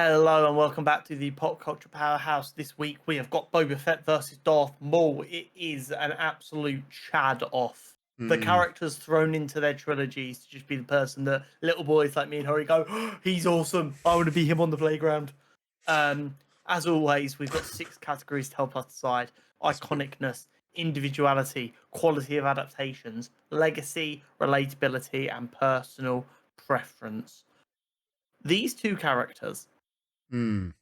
Hello and welcome back to the Pop Culture Powerhouse. This week we have got Boba Fett versus Darth Maul. It is an absolute chad off. The characters thrown into their trilogies to just be the person that little boys like me and Harry go, oh, he's awesome. I want to be him on the playground. As always, we've got 6 categories to help us decide: iconicness, individuality, quality of adaptations, legacy, relatability, and personal preference. These 2 characters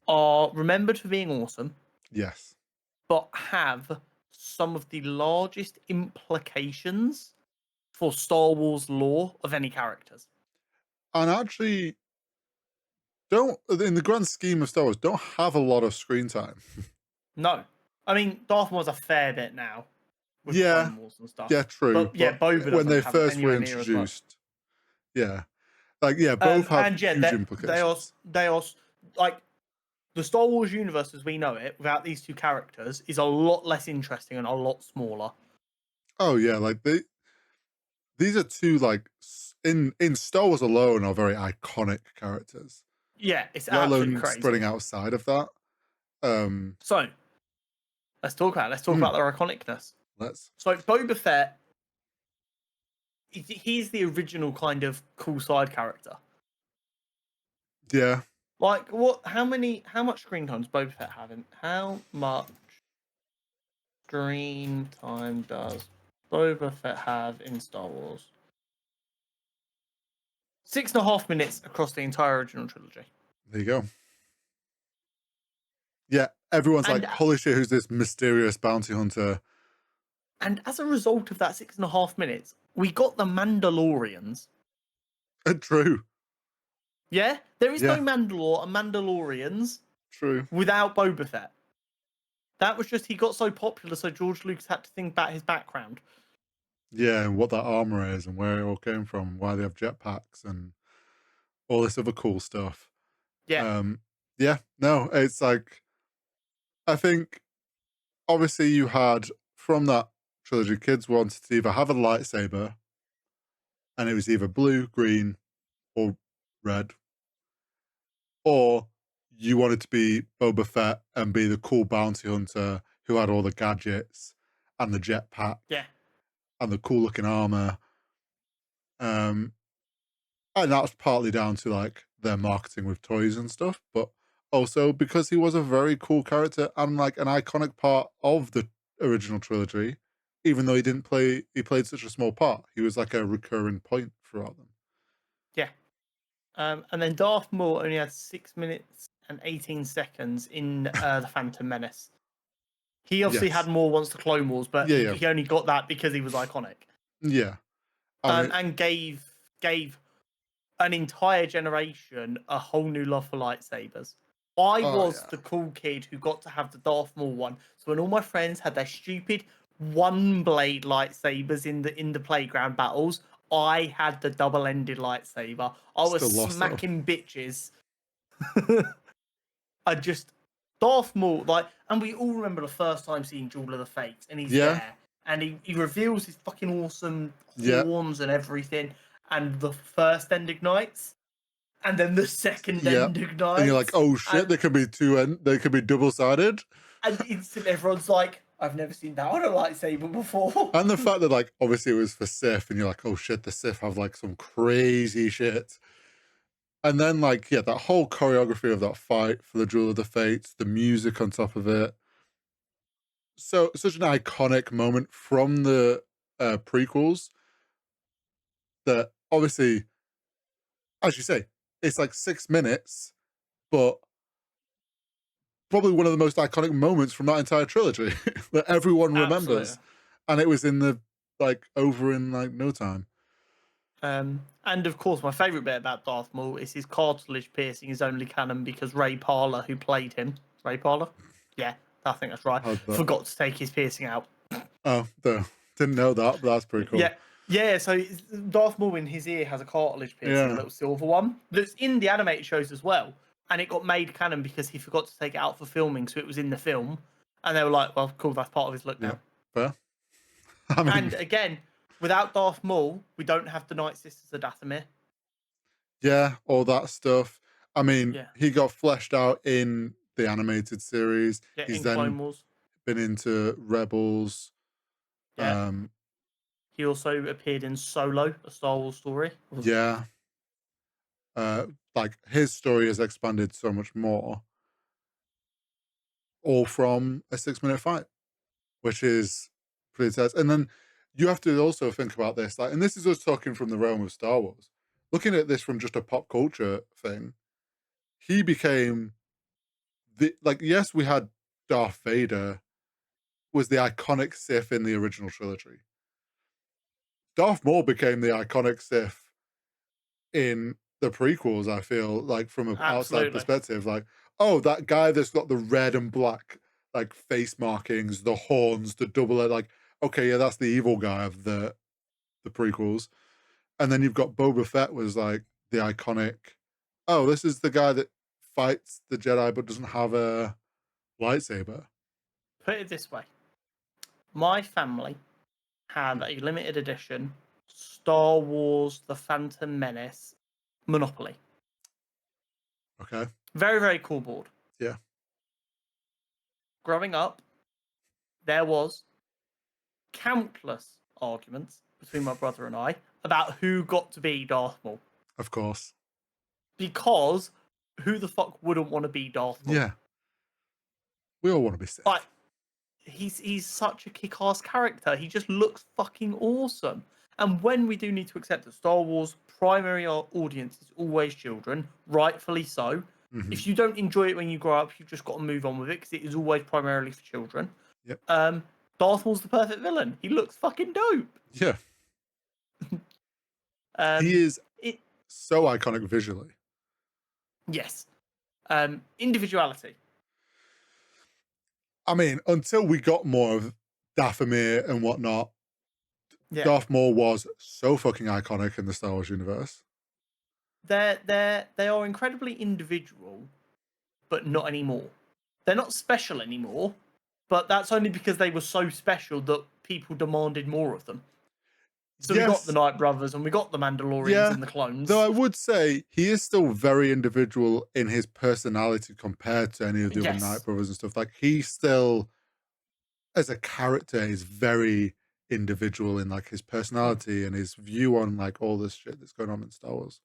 are remembered for being awesome, Yes. but have some of the largest implications for Star Wars lore of any characters. And actually, don't, in the grand scheme of Star Wars, don't have a lot of screen time. No. I mean, Darth Maul's a fair bit now with Yeah. Clone Wars and stuff. Yeah, true. But yeah, Boba when doesn't they have first were anywhere near as much. introduced, yeah. Both have And yeah, huge implications. they are like the Star Wars universe as we know it, without these 2 characters, is a lot less interesting and a lot smaller. Oh yeah, these are 2 in Star Wars alone are very iconic characters. Yeah, it's Let absolutely alone crazy. spreading outside of that. So let's talk about it. Let's talk about their iconicness. So Boba Fett, he's the original kind of cool side character. Yeah. Like what? How much screen time does Boba Fett have? How much screen time does Boba Fett have in Star Wars? 6.5 minutes across the entire original trilogy. There you go. Yeah, everyone's like, holy shit, who's this mysterious bounty hunter? And as a result of that 6.5 minutes, we got the Mandalorians. True. Yeah? There is no Mandalorians True. without Boba Fett. That was just, he got so popular, so George Lucas had to think about his background. Yeah, and what that armor is and where it all came from, why they have jetpacks and all this other cool stuff. Yeah. No, it's like, I think obviously you had from that trilogy, kids wanted to either have a lightsaber and it was either blue, green, or red, or you wanted to be Boba Fett and be the cool bounty hunter who had all the gadgets and the jetpack. Yeah. And the cool looking armor. And that's partly down to like their marketing with toys and stuff, but also because he was a very cool character and like an iconic part of the original trilogy, even though he played such a small part. He was like a recurring point throughout them. Yeah. And then Darth Maul only had 6 minutes and 18 seconds in The Phantom Menace. He obviously had more once the Clone Wars, but he only got that because he was iconic. Yeah. And gave an entire generation a whole new love for lightsabers. I was the cool kid who got to have the Darth Maul one. So when all my friends had their stupid one blade lightsabers in the playground battles, I had the double-ended lightsaber. I was smacking bitches. Darth Maul, and we all remember the first time seeing Duel of the Fates, and he's there, and he reveals his fucking awesome horns and everything, and the first end ignites, and then the second end ignites, and you're like, oh shit, they could be they could be double-sided, and instantly everyone's like, I've never seen that on a lightsaber before. And the fact that like obviously it was for Sith, and you're like, oh shit, the Sith have like some crazy shit. And then like, that whole choreography of that fight for the Duel of the Fates, the music on top of it. So such an iconic moment from the prequels that obviously, as you say, it's like 6 minutes, but probably one of the most iconic moments from that entire trilogy that everyone remembers. Absolutely. And it was in the over in no time. And of course, my favourite bit about Darth Maul is his cartilage piercing is only canon because Ray Parler, who played him, Ray Parler, yeah, I think that's right, forgot to take his piercing out. Oh, didn't know that, but that's pretty cool. Yeah. So Darth Maul in his ear has a cartilage piercing, a little silver one that's in the animated shows as well, and it got made canon because he forgot to take it out for filming, so it was in the film, and they were like, "Well, cool, that's part of his look now." Fair. And again, without Darth Maul, we don't have the Night Sisters of Dathomir. Yeah, all that stuff. I mean, Yeah. he got fleshed out in the animated series. Yeah, He's in then Clone Wars. been into Rebels. Yeah. Um, He also appeared in Solo, a Star Wars story. yeah, uh, like his story has expanded so much more, all from a 6 minute fight, which is pretty intense. And then you have to also think about this, like, and this is us talking from the realm of Star Wars. Looking at this from just a pop culture thing, he became the like. Yes, we had Darth Vader was the iconic Sith in the original trilogy. Darth Maul became the iconic Sith in the prequels. I feel like from an outside Absolutely. perspective, like, oh, that guy that's got the red and black like face markings, the horns, the double, like, okay, yeah, that's the evil guy of the prequels. And then you've got Boba Fett was like the iconic. Oh, this is the guy that fights the Jedi but doesn't have a lightsaber. Put it this way. My family had a limited edition Star Wars The Phantom Menace Monopoly. Okay, Very, very cool board. yeah, Growing up, there was countless arguments between my brother and I about who got to be Darth Maul. of course, Because who the fuck wouldn't want to be Darth Maul? yeah. We all want to be Sith. Like, he's such a kick-ass character. He just looks fucking awesome. And when we do need to accept that Star Wars primary audience is always children, rightfully so. Mhm. If you don't enjoy it when you grow up, you've just got to move on with it because it is always primarily for children. Yep. Darth Maul's the perfect villain. He looks fucking dope. Yeah, Um, he is it so iconic visually. yes. Individuality. I mean, until we got more of Dathomir and whatnot, Yeah. Darth Maul was so fucking iconic in the Star Wars universe. They are incredibly individual, but not anymore. They're not special anymore, but that's only because they were so special that people demanded more of them. So we got the Yes, Night Brothers and we got the Mandalorians yeah. and the clones. Though I would say he is still very individual in his personality compared to any of the other Night Yes. Brothers and stuff. Like he still, as a character, is very individual in like his personality and his view on like all this shit that's going on in Star Wars.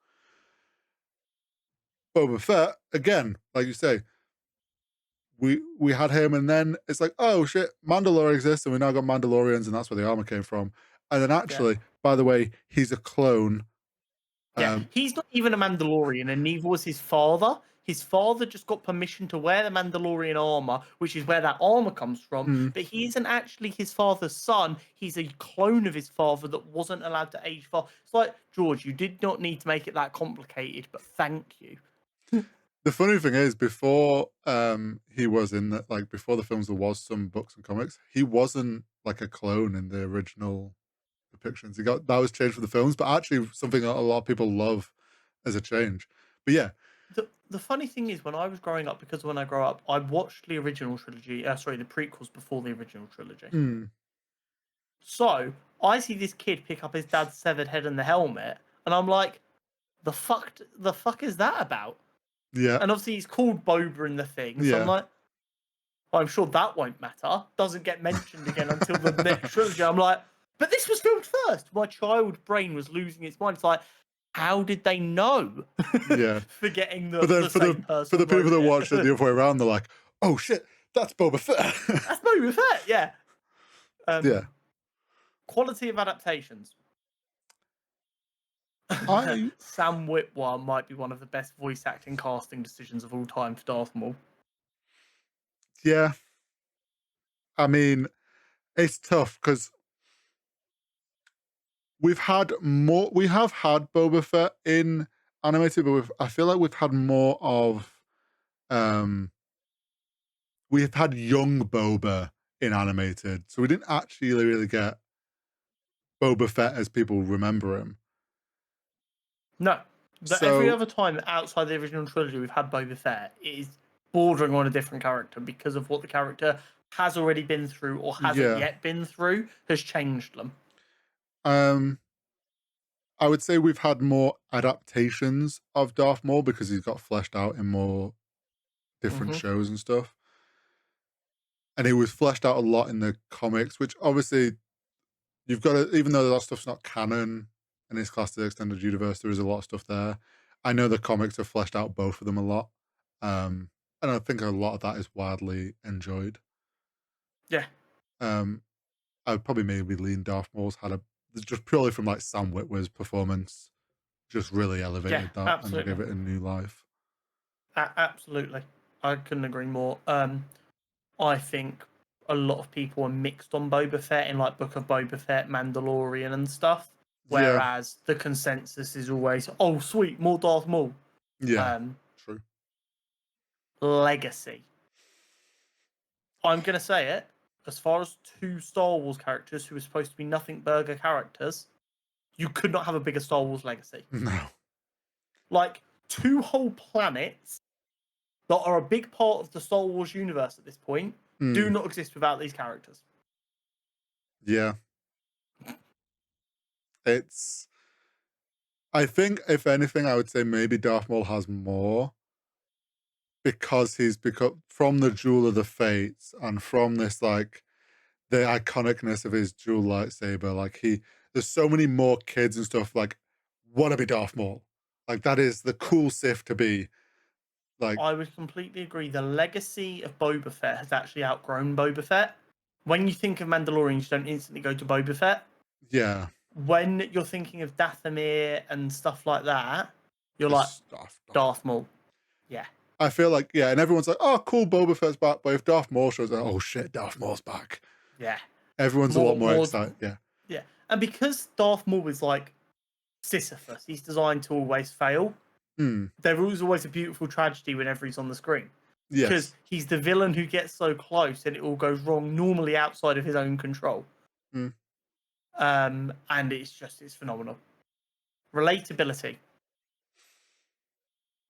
Boba Fett, again, like you say, we had him, and then it's like, oh shit, Mandalore exists, and we now got Mandalorians, and that's where the armor came from. And then Yeah. actually, by the way, he's a clone. Yeah. He's not even a Mandalorian, and neither was his father. His father just got permission to wear the Mandalorian armor, which is where that armor comes from. Mm, But he isn't actually his father's son. He's a clone of his father that wasn't allowed to age far. It's like, George, you did not need to make it that complicated, but thank you. the funny thing is, before he was in the, like before the films, there was some books and comics. He wasn't like a clone in the original depictions. He got that was changed for the films, but actually something that a lot of people love as a change. But yeah, The funny thing is, when I was growing up, because when I grew up, I watched the original trilogy. Sorry, the prequels before the original trilogy. mm, So I see this kid pick up his dad's severed head and the helmet, and I'm like, the fuck is that about? yeah, And obviously he's called Boba in the thing, so I'm yeah. like, well, I'm sure that won't matter. Doesn't get mentioned again until the next trilogy. I'm like, but this was filmed first. My child brain was losing its mind. It's like, how did they know? Yeah. Forgetting But then the for same person the people wrote that it. watched it the other way around, they're like, "Oh shit, that's Boba Fett." That's Boba Fett, yeah. Yeah, Quality of adaptations. I Sam Witwer might be one of the best voice acting casting decisions of all time for Darth Maul. yeah. I mean, it's tough because we have had Boba Fett in animated, but I feel like we've had more of um we've had young Boba in animated, so we didn't actually really get Boba Fett as people remember him. No. But every So other time outside the original trilogy we've had Boba Fett, it is bordering on a different character because of what the character has already been through or hasn't yeah, yet been through has changed them. um, I would say we've had more adaptations of Darth Maul because he's got fleshed out in more different Hmm. shows and stuff. And he was fleshed out a lot in the comics, which obviously you've got to, even though that stuff's not canon and it's classed as the extended universe, there is a lot of stuff there. I know the comics have fleshed out both of them a lot. Um, and I think a lot of that is widely enjoyed. Yeah, Um, I would probably maybe lean Darth Maul's had a just purely from like Sam Witwer's performance, just really yeah, elevated that and absolutely, gave it a new life. absolutely. I couldn't agree more. I think a lot of people are mixed on Boba Fett in like Book of Boba Fett, Mandalorian, and stuff. Yeah, Whereas the consensus is always, "Oh, sweet, more Darth Maul." yeah, Um, true. Legacy. I'm gonna say it. As far as two Star Wars characters who are supposed to be nothing burger characters, you could not have a bigger Star Wars legacy. No. Like two whole planets that are a big part of the Star Wars universe at this point do Mm, not exist without these characters. yeah. It's I think if anything, I would say maybe Darth Maul has more because he's become from the Jewel of the Fates and from this like the iconicness of his dual lightsaber. Like there's so many more kids and stuff like want to be Darth Maul. Like that is the Yep. cool Sith to be. Like I would completely agree. The legacy of Boba Fett has actually outgrown Boba Fett. When you think of Mandalorian, you don't instantly go to Boba Fett. yeah, When you're thinking of Dathomir and stuff like that, you're just like stuff. Darth Maul. Yeah, I feel like yeah, and everyone's like, oh, cool, Boba Fett's back. But if Darth Maul shows up, oh shit, Darth Maul's back. yeah. Everyone's a lot more More, excited. Yeah. yeah. And because Darth Maul is like Sisyphus, he's designed to always fail. Hmm. There is always a beautiful tragedy whenever he's on the screen because Yes. he's the villain who gets so close and it all goes wrong, normally outside of his own control. Hmm. And it's phenomenal. Relatability.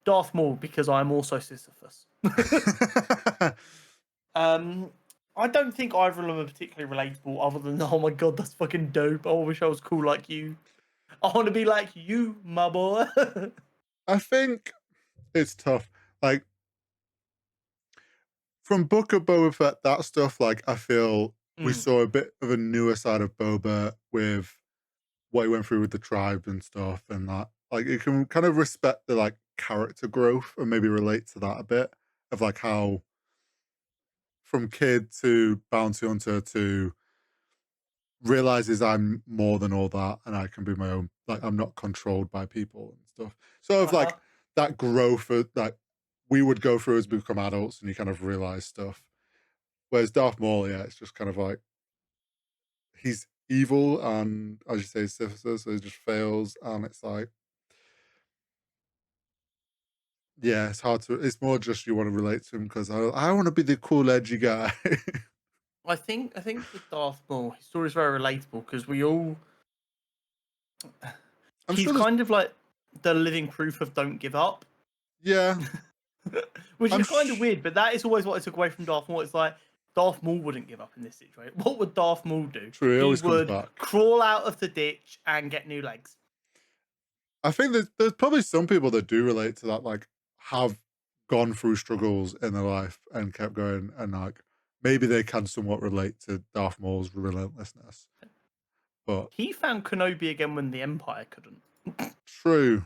Darth Maul because I'm also Sisyphus. um, I don't think either of them are particularly relatable, other than oh my god, that's fucking dope. I wish I was cool like you. I want to be like you, my boy. I think it's tough. Like from Book of Boba Fett, that stuff, like I feel we Mm, saw a bit of a newer side of Boba with what he went through with the tribe and stuff, and that like you can kind of respect the like character growth and maybe relate to that a bit of like how from kid to bounty hunter to realizes I'm more than all that and I can be my own like I'm not controlled by people and stuff. Sort of uh-huh. like that growth of like we would go through as we become adults and you kind of realize stuff. Whereas Darth Maul, yeah, it's just kind of like he's evil and as you say, so he just fails and it's like yeah, it's hard to it's more just you want to relate to him because I want to be the cool edgy guy. I think with Darth Maul, his story is very relatable because we all I'm he's sure there's kind of like the living proof of don't give up. yeah, Which I'm is kind of sh- weird, but that is always what I took away from Darth Maul. It's like Darth Maul wouldn't give up in this situation. What would Darth Maul do? true, he He always comes would back. crawl out of the ditch and get new legs. I think there's probably some people that do relate to that, like have gone through struggles in their life and kept going, and like maybe they can somewhat relate to Darth Maul's relentlessness. But He found Kenobi again when the Empire couldn't. true,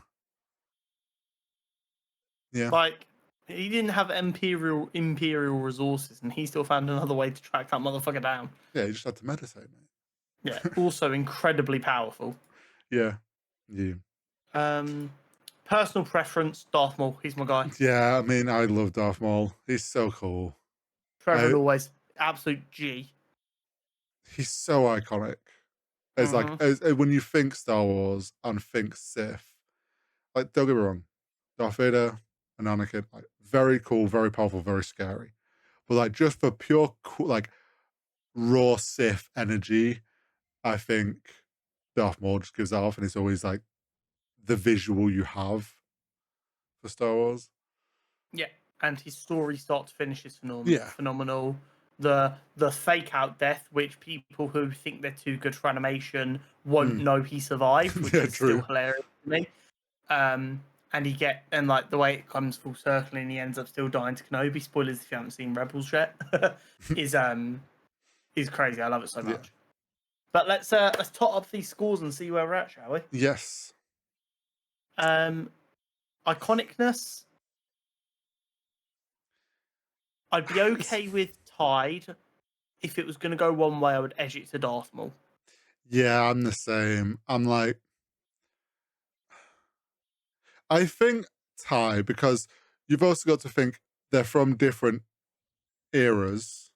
yeah, Like he didn't have imperial resources, and he still found another way to track that motherfucker down. yeah, you just had to meditate, Yeah, mate. also incredibly powerful. Yeah, yeah, Um, Personal preference, Darth Maul. He's my guy. yeah. I mean, I love Darth Maul. He's so cool. Forever and I always, absolute G. he's so iconic. It's like Mm-hmm. when you think Star Wars and think Sith, like don't get me wrong, Darth Vader and Anakin, like very cool, very powerful, very scary. But like just for pure cool, like raw Sith energy, I think Darth Maul just gives that off, and it's always like the visual you have for Star Wars. Yeah, and his story start to finish is Yeah, phenomenal. the fake out death, which people who think they're too good for animation won't know he survived, which Yeah, is still true. hilarious to me. And like the way it comes full circle and he ends up still dying to Kenobi. Spoilers if you haven't seen Rebels yet. is crazy. I love it so Yeah. much. But let's tot up these scores and see where we're at, shall we? Yes. Iconicness. I'd be okay with tied. If it was going to go one way, I would edge it to Darth Maul. Yeah, I'm the same. I'm like, I think tie, because you've also got to think they're from different eras.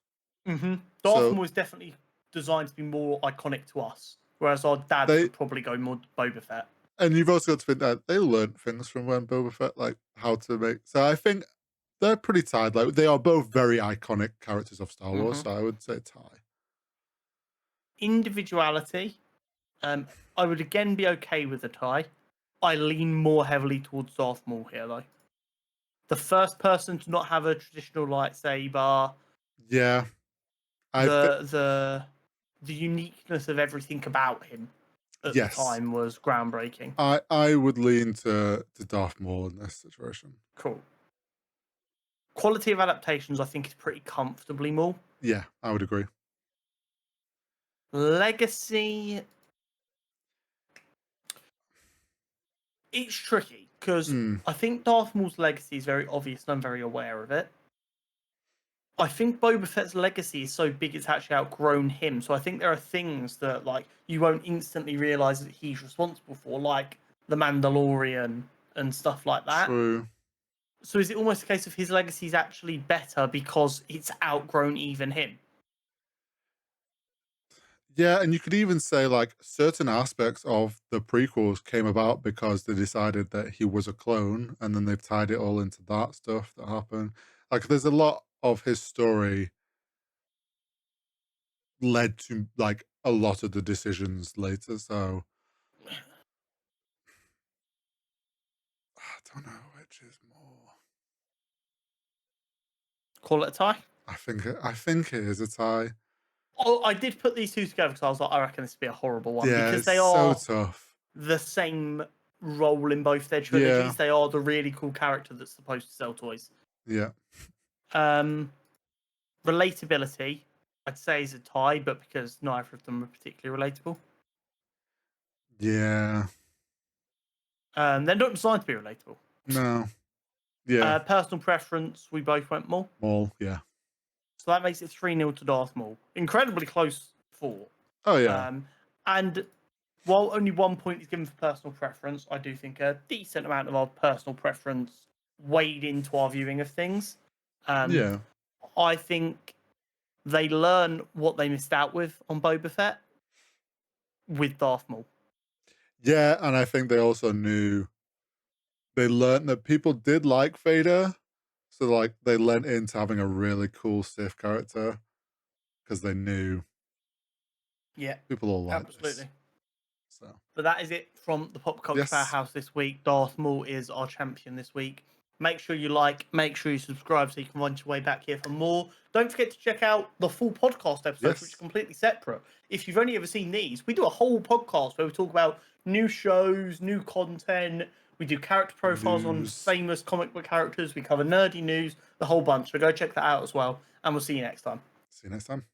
Mm-hmm. Darth So Maul is definitely designed to be more iconic to us, whereas our dads they, would probably go more Boba Fett. and you've also got to think that they learned things from when Boba Fett, like how to make. So I think they're pretty tied. Like they are both very iconic characters of Star Wars. Mm-hmm. So I would say tie. Individuality. I would again be okay with a tie. I lean more heavily towards Darth Maul here, though. The first person to not have a traditional lightsaber, Yeah, I think the uniqueness of everything about him at the yes. time was groundbreaking. I would lean to Darth Maul in this situation. Cool. Quality of adaptations, I think, is pretty comfortably more. Yeah, I would agree. Legacy, it's tricky because I think Darth Maul's legacy is very obvious and I'm very aware of it. I think Boba Fett's legacy is so big it's actually outgrown him. So I think there are things that like you won't instantly realize that he's responsible for, like the Mandalorian and stuff like that. True. So is it almost a case of his legacy is actually better because it's outgrown even him? Yeah, and you could even say like certain aspects of the prequels came about because they decided that he was a clone, and then they've tied it all into that stuff that happened. Like, there's a lot of his story led to like a lot of the decisions later. So I don't know which is more. Call it a tie? I think it is a tie. Oh, I did put these two together because I was like, I reckon this would be a horrible one Yeah, because it's they so are tough. the same role in both their Yeah, trilogies. They are the really cool character that's supposed to sell toys. yeah, Um, relatability, I'd say is a tie, but because neither of them are particularly relatable. yeah. They're not designed to be relatable. No, yeah. Personal preference, we both went Maul. Maul, yeah. So that makes it 3-0 to Darth Maul. Incredibly close 4. Oh yeah, And while only 1 point is given for personal preference, I do think a decent amount of our personal preference weighed into our viewing of things. yeah. I think they learn what they missed out with on Boba Fett with Darth Maul. Yeah, and I think they also knew they learned that people did like Vader, so like they lent into having a really cool Sith character because they knew Yeah, people will like this. absolutely. So But that is it from the Pop Culture yes, Powerhouse this week. Darth Maul is our champion this week. Make sure you like, make sure you subscribe so you can find your way back here for more. Don't forget to check out the full podcast episodes, which yes, are completely separate. If you've only ever seen these, we do a whole podcast where we talk about new shows, new content. We do character profiles on news. famous comic book characters. We cover nerdy news, the whole bunch. So go check that out as well. And we'll see you next time. See you next time.